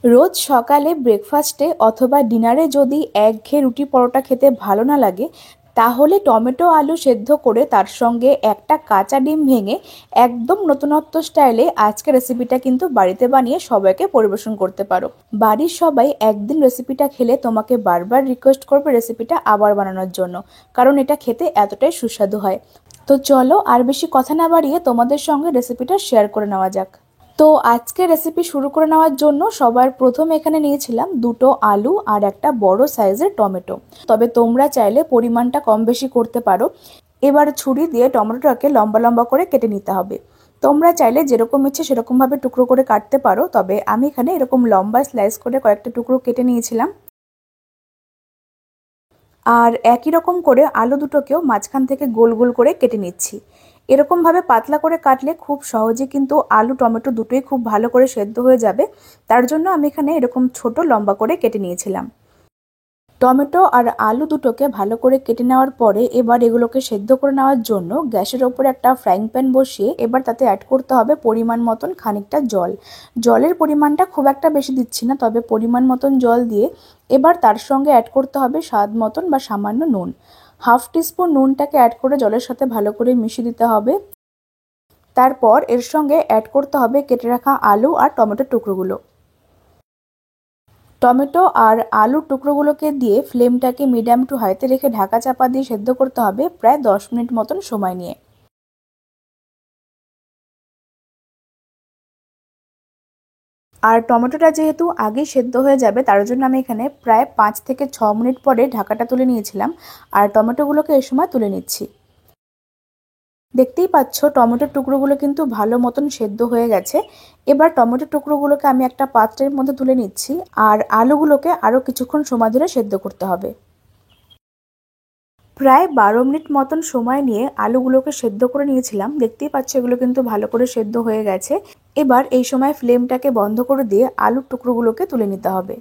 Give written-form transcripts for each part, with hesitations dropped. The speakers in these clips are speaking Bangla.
রোজ সকালে ব্রেকফাস্টে অথবা ডিনারে যদি একঘেয়ে রুটি পরোটা খেতে ভালো না লাগে, তাহলে টমেটো আলু সেদ্ধ করে তার সঙ্গে একটা কাঁচা ডিম ভেঙে একদম নতুনত্ব স্টাইলে আজকে রেসিপিটা কিন্তু বাড়িতে বানিয়ে সবাইকে পরিবেশন করতে পারো। বাড়ির সবাই একদিন রেসিপিটা খেলে তোমাকে বারবার রিকোয়েস্ট করবে রেসিপিটা আবার বানানোর জন্য, কারণ এটা খেতে এতটাই সুস্বাদু হয়। তো চলো আর বেশি কথা না বাড়িয়ে তোমাদের সঙ্গে রেসিপিটা শেয়ার করে নেওয়া যাক। তো আজকে রেসিপি শুরু করে নেওয়ার জন্য সবার প্রথম এখানে নিয়েছিলাম দুটো আলু আর একটা বড় সাইজের টমেটো। তবে তোমরা চাইলে পরিমাণটা কম বেশি করতে পারো। এবার ছুরি দিয়ে টমেটোটাকে লম্বা লম্বা করে কেটে নিতে হবে। তোমরা চাইলে যেরকম ইচ্ছে সেরকম ভাবে টুকরো করে কাটতে পারো, তবে আমি এখানে এরকম লম্বা স্লাইস করে কয়েকটা টুকরো কেটে নিয়েছিলাম। আর একই রকম করে আলু দুটোকেও মাঝখান থেকে গোল গোল করে কেটে নিচ্ছি। এরকমভাবে পাতলা করে কাটলে খুব সহজে কিন্তু আলু টমেটো দুটোই খুব ভালো করে সেদ্ধ হয়ে যাবে। তার জন্য আমি এখানে এরকম ছোট লম্বা করে কেটে নিয়েছিলাম। টমেটো আর আলু দুটোকে ভালো করে কেটে নেওয়ার পরে এবার এগুলোকে সেদ্ধ করে নেওয়ার জন্য গ্যাসের ওপরে একটা ফ্রাইং প্যান বসিয়ে এবার তাতে অ্যাড করতে হবে পরিমাণ মতন খানিকটা জল। জলের পরিমাণটা খুব একটা বেশি দিচ্ছি না, তবে পরিমাণ মতন জল দিয়ে এবার তার সঙ্গে অ্যাড করতে হবে স্বাদ মতন বা সামান্য নুন। হাফ টিস্পুন নুনটাকে অ্যাড করে জলের সাথে ভালো করে মিশিয়ে দিতে হবে। তারপর এর সঙ্গে অ্যাড করতে হবে কেটে রাখা আলু আর টমেটোর টুকরোগুলো। টমেটো আর আলুর টুকরোগুলোকে দিয়ে ফ্লেমটাকে মিডিয়াম টু হাইতে রেখে ঢাকা চাপা দিয়ে সেদ্ধ করতে হবে প্রায় 10 মিনিট মতন সময় নিয়ে। আর টমেটোটা যেহেতু আগেই সেদ্ধ হয়ে যাবে, তার জন্য আমি এখানে প্রায় 5 থেকে 6 মিনিট পরে ঢাকাটা তুলে নিয়েছিলাম আর টমেটোগুলোকে এই সময় তুলে নিচ্ছি। দেখতেই পাচ্ছ টমেটোর টুকরোগুলো কিন্তু ভালো মতন সেদ্ধ হয়ে গেছে। এবার টমেটোর টুকরোগুলোকে আমি একটা পাত্রের মধ্যে তুলে নিচ্ছি আর আলুগুলোকে আরও কিছুক্ষণ সময় ধরে সেদ্ধ করতে হবে। প্রায় 12 মিনিট মতন সময় নিয়ে আলুগুলোকে সেদ্ধ করে নিয়েছিলাম। দেখতেই পাচ্ছ এগুলো কিন্তু ভালো করে সেদ্ধ হয়ে গেছে। এবার এই সময় ফ্লেমটাকে বন্ধ করে দিয়ে আলুর টুকরোগুলোকে তুলে নিতে হবে।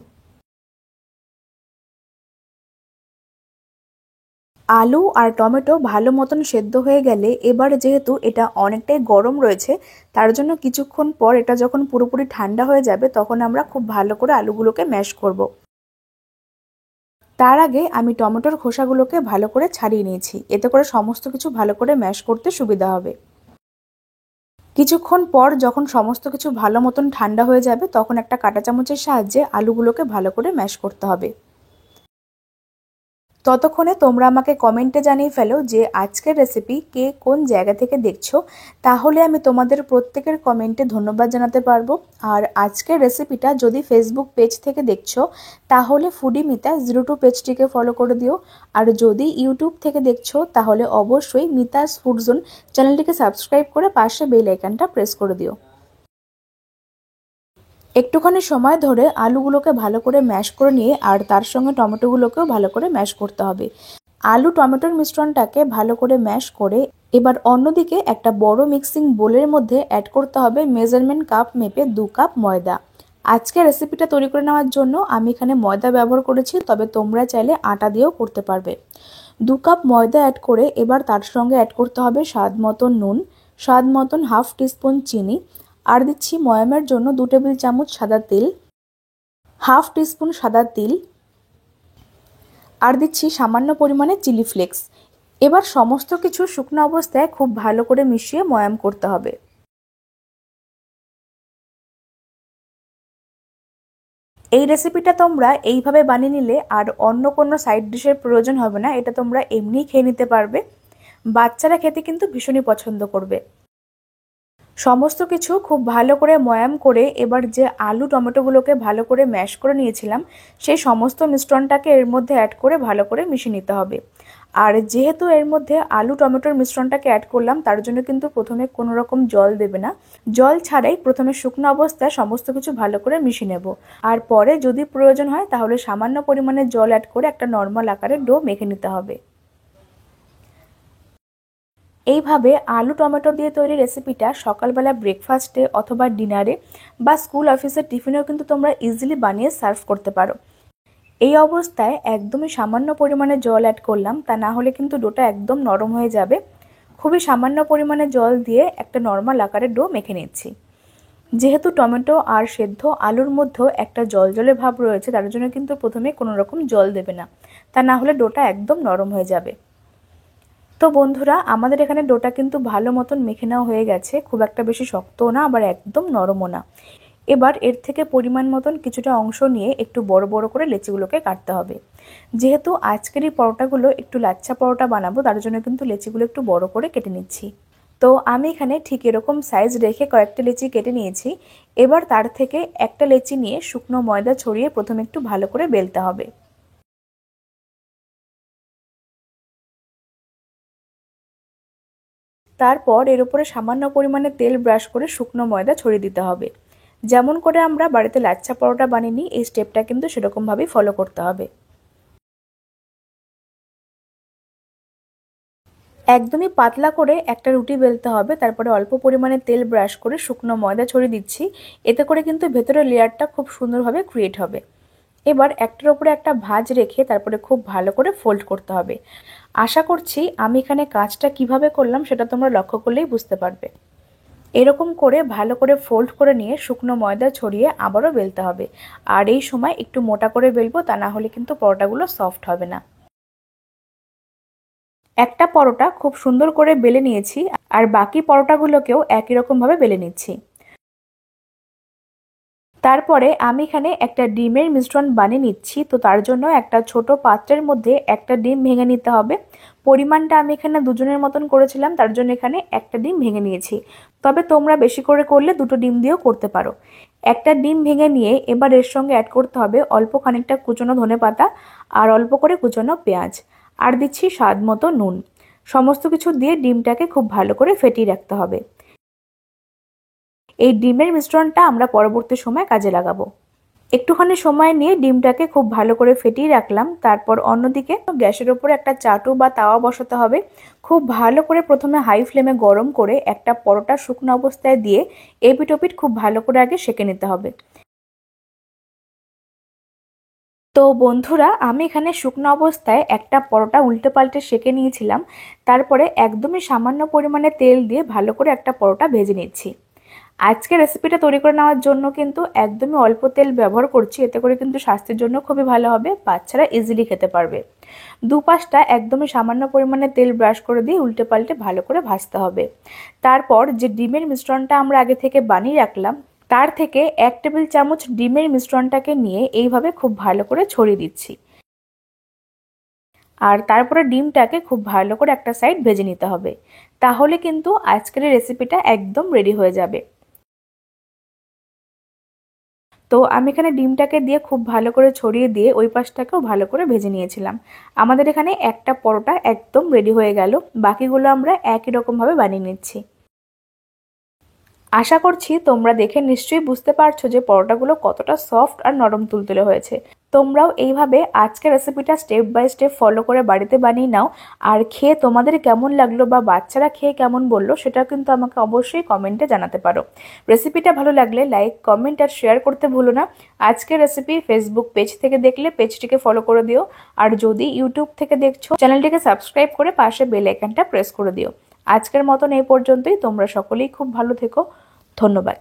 আলু আর টমেটো ভালো মতন সেদ্ধ হয়ে গেলে এবার যেহেতু এটা অনেকটাই গরম রয়েছে, তার জন্য কিছুক্ষণ পর এটা যখন পুরোপুরি ঠান্ডা হয়ে যাবে তখন আমরা খুব ভালো করে আলুগুলোকে ম্যাশ করব। তার আগে আমি টমেটোর খোসাগুলোকে ভালো করে ছাড়িয়ে নিয়েছি, এতে করে সমস্ত কিছু ভালো করে ম্যাশ করতে সুবিধা হবে। কিছুক্ষণ পর যখন সমস্ত কিছু ভালো মতন ঠান্ডা হয়ে যাবে তখন একটা কাঁটা চামচের সাহায্যে আলুগুলোকে ভালো করে ম্যাশ করতে হবে। ততক্ষণে তোমরা আমাকে কমেন্টে জানিয়ে ফেলো যে আজকের রেসিপি কে কোন জায়গা থেকে দেখছো, তাহলে আমি তোমাদের প্রত্যেকের কমেন্টে ধন্যবাদ জানাতে পারবো। আর আজকের রেসিপিটা যদি ফেসবুক পেজ থেকে দেখছো তাহলে ফুডি মিতা 02 পেজটিকে ফলো করে দিও। আর যদি ইউটিউব থেকে দেখছো তাহলে অবশ্যই মিতাস ফুড জোন চ্যানেলটিকে সাবস্ক্রাইব করে পাশে বেল আইকনটা প্রেস করে দিও। একটুখানি সময় ধরে আলুগুলোকে ভালো করে ম্যাশ করে নিয়ে আর তার সঙ্গে টমেটোগুলোকেও ভালো করে ম্যাশ করতে হবে। আলু টমেটোর মিশ্রণটাকে ভালো করে ম্যাশ করে এবার অন্যদিকে একটা বড় মিক্সিং বোলের মধ্যে অ্যাড করতে হবে মেজারমেন্ট কাপ মেপে 2 কাপ ময়দা। আজকে রেসিপিটা তৈরি করে নেওয়ার জন্য আমি এখানে ময়দা ব্যবহার করেছি, তবে তোমরা চাইলে আটা দিয়েও করতে পারবে। 2 কাপ ময়দা অ্যাড করে এবার তার সঙ্গে অ্যাড করতে হবে স্বাদ মতন নুন, স্বাদ মতন হাফ টিস্পুন চিনি, আর দিচ্ছি ময়ামের জন্য 2 টেবিল চামচ সাদা তেল, হাফ টিস্পুন সাদা তিল, আর দিচ্ছি সামান্য পরিমাণে চিলি ফ্লেক্স। এবার সমস্ত কিছু শুকনো অবস্থায় খুব ভালো করে মিশিয়ে ময়াম করতে হবে। এই রেসিপিটা তোমরা এইভাবে বানিয়ে নিলে আর অন্য কোনো সাইড ডিশের প্রয়োজন হবে না, এটা তোমরা এমনিই খেয়ে নিতে পারবে। বাচ্চারা খেতে কিন্তু ভীষণই পছন্দ করবে। সমস্ত কিছু খুব ভালো করে ময়াম করে এবার যে আলু টমেটোগুলোকে ভালো করে ম্যাশ করে নিয়েছিলাম সেই সমস্ত মিশ্রণটাকে এর মধ্যে অ্যাড করে ভালো করে মিশিয়ে নিতে হবে। আর যেহেতু এর মধ্যে আলু টমেটোর মিশ্রণটাকে অ্যাড করলাম তার জন্য কিন্তু প্রথমে কোনো রকম জল দেবে না। জল ছাড়াই প্রথমে শুকনো অবস্থায় সমস্ত কিছু ভালো করে মিশিয়ে নেব। আর পরে যদি প্রয়োজন হয় তাহলে সামান্য পরিমাণে জল অ্যাড করে একটা নর্মাল আকারে ডো মেখে নিতে হবে। এইভাবে আলু টমেটো দিয়ে তৈরি রেসিপিটা সকালবেলা ব্রেকফাস্টে অথবা ডিনারে বা স্কুল অফিসের টিফিনেও কিন্তু তোমরা ইজিলি বানিয়ে সার্ভ করতে পারো। এই অবস্থায় একদমই সামান্য পরিমাণে জল অ্যাড করলাম, তা না হলে কিন্তু ডোটা একদম নরম হয়ে যাবে। খুবই সামান্য পরিমাণে জল দিয়ে একটা নর্মাল আকারে ডো মেখে নিচ্ছি। যেহেতু টমেটো আর সেদ্ধ আলুর মধ্যেও একটা জলজলে ভাব রয়েছে, তার জন্য কিন্তু প্রথমে কোনো রকম জল দেবে না, তা না হলে ডোটা একদম নরম হয়ে যাবে। তো বন্ধুরা, আমাদের এখানে ডোটা কিন্তু ভালো মতন মেখে নেওয়া হয়ে গেছে, খুব একটা বেশি শক্তও না আবার একদম নরমও না। এবার এর থেকে পরিমাণ মতন কিছুটা অংশ নিয়ে একটু বড় বড় করে লেচিগুলোকে কাটতে হবে। যেহেতু আজকের এই পরোটাগুলো একটু লাচ্ছা পরোটা বানাবো, তার জন্য কিন্তু লেচিগুলো একটু বড় করে কেটে নিচ্ছি। তো আমি এখানে ঠিক এরকম সাইজ রেখে কয়েকটা লেচি কেটে নিয়েছি। এবার তার থেকে একটা লেচি নিয়ে শুকনো ময়দা ছড়িয়ে প্রথমে একটু ভালো করে বেলতে হবে। তারপর এর উপরে সামান্য পরিমাণে তেল ব্রাশ করে শুকনো ময়দা ছড়িয়ে দিতে হবে। যেমন করে আমরা বাড়িতে লাচ্ছা পরোটা বানিয়ে নিই, এই স্টেপটা কিন্তু সেরকমভাবেই ফলো করতে হবে। একদমই পাতলা করে একটা রুটি বেলতে হবে, তারপরে অল্প পরিমাণে তেল ব্রাশ করে শুকনো ময়দা ছড়িয়ে দিচ্ছি। এতে করে কিন্তু ভেতরের লেয়ারটা খুব সুন্দরভাবে ক্রিয়েট হবে। এবার একটার উপরে একটা ভাঁজ রেখে তারপরে খুব ভালো করে ফোল্ড করতে হবে। আশা করছি আমি এখানে কাজটা কিভাবে করলাম সেটা তোমরা লক্ষ্য করলেই বুঝতে পারবে। এরকম করে ভালো করে ফোল্ড করে নিয়ে শুকনো ময়দা ছড়িয়ে আবারও বেলতে হবে। আর এই সময় একটু মোটা করে বেলবো, তা না হলে কিন্তু পরোটাগুলো সফট হবে না। একটা পরোটা খুব সুন্দর করে বেলে নিয়েছি, আর বাকি পরোটাগুলোকেও একই রকম ভাবে বেলে নিচ্ছি। তারপরে আমি এখানে একটা ডিমের মিশ্রণ বানিয়ে নিচ্ছি। তো তার জন্য একটা ছোট পাত্রের মধ্যে একটা ডিম ভেঙে নিতে হবে। পরিমাণটা আমি এখানে দুজনের মতন করেছিলাম, তার জন্য এখানে একটা ডিম ভেঙে নিয়েছি। তবে তোমরা বেশি করে করলে দুটো ডিম দিয়েও করতে পারো। একটা ডিম ভেঙে নিয়ে এবার এর সঙ্গে অ্যাড করতে হবে অল্প খানিকটা কুচনো ধনেপাতা আর অল্প করে কুচনো পেঁয়াজ, আর দিচ্ছি স্বাদ মতো নুন। সমস্ত কিছু দিয়ে ডিমটাকে খুব ভালো করে ফেটিয়ে রাখতে হবে। এই ডিমের মিশ্রণটা আমরা পরবর্তী সময় কাজে লাগাবো। একটুখানি সময় নিয়ে ডিমটাকে খুব ভালো করে ফেটিয়ে রাখলাম। তারপর অন্যদিকে গ্যাসের উপরে একটা চাটু বা তাওয়া বসাতে হবে। খুব ভালো করে প্রথমে হাই ফ্লেমে গরম করে একটা পরোটা শুকনো অবস্থায় দিয়ে এপিট ওপিট খুব ভালো করে আগে সেঁকে নিতে হবে। তো বন্ধুরা, আমি এখানে শুকনো অবস্থায় একটা পরোটা উল্টে পাল্টে সেঁকে নিয়েছিলাম। তারপরে একদমই সামান্য পরিমাণে তেল দিয়ে ভালো করে একটা পরোটা ভেজে নিচ্ছি। আজকে রেসিপিটা তৈরি করে নেওয়ার জন্য কিন্তু একদমই অল্প তেল ব্যবহার করছি, এতে করে কিন্তু স্বাস্থ্যের জন্য খুবই ভালো হবে, বাচ্চারা ইজিলি খেতে পারবে। দুপাশটা একদমই সামান্য পরিমাণে তেল ব্রাশ করে দিয়ে উল্টে পাল্টে ভালো করে ভাজতে হবে। তারপর যে ডিমের মিশ্রণটা আমরা আগে থেকে বানিয়ে রাখলাম, তার থেকে 1 টেবিল চামচ ডিমের মিশ্রণটাকে নিয়ে এইভাবে খুব ভালো করে ছড়িয়ে দিচ্ছি। আর তারপরে ডিমটাকে খুব ভালো করে একটা সাইড ভেজে নিতে হবে। তাহলে কিন্তু আজকের রেসিপিটা একদম রেডি হয়ে যাবে। তো আমি এখানে ডিমটাকে দিয়ে খুব ভালো করে ছড়িয়ে দিয়ে ওই পাশটাকেও ভালো করে ভেজে নিয়েছিলাম। আমাদের এখানে একটা পরোটা একদম রেডি হয়ে গেল। বাকিগুলো আমরা একই রকমভাবে বানিয়ে নিচ্ছি। আশা করছি তোমরা দেখে নিশ্চয়ই বুঝতে পারছো যে পরোটাগুলো কতটা সফট আর নরম তুলতুলে হয়েছে। তোমরাও এইভাবে আজকের রেসিপিটা স্টেপ বাই স্টেপ ফলো করে বাড়িতে বানিয়ে নাও। আর খেয়ে তোমাদের কেমন লাগলো বা বাচ্চারা খেয়ে কেমন বললো সেটা কিন্তু আমাকে অবশ্যই কমেন্টে জানাতে পারো। রেসিপিটা ভালো লাগলে লাইক, কমেন্ট আর শেয়ার করতে ভুলো না। আজকের রেসিপি ফেসবুক পেজ থেকে দেখলে পেজটিকে ফলো করে দিও। আর যদি ইউটিউব থেকে দেখছো, চ্যানেলটিকে সাবস্ক্রাইব করে পাশে বেল আইকনটা প্রেস করে দিও। আজকের মতন এই পর্যন্তই। তোমরা সকলেই খুব ভালো থেকো। ধন্যবাদ।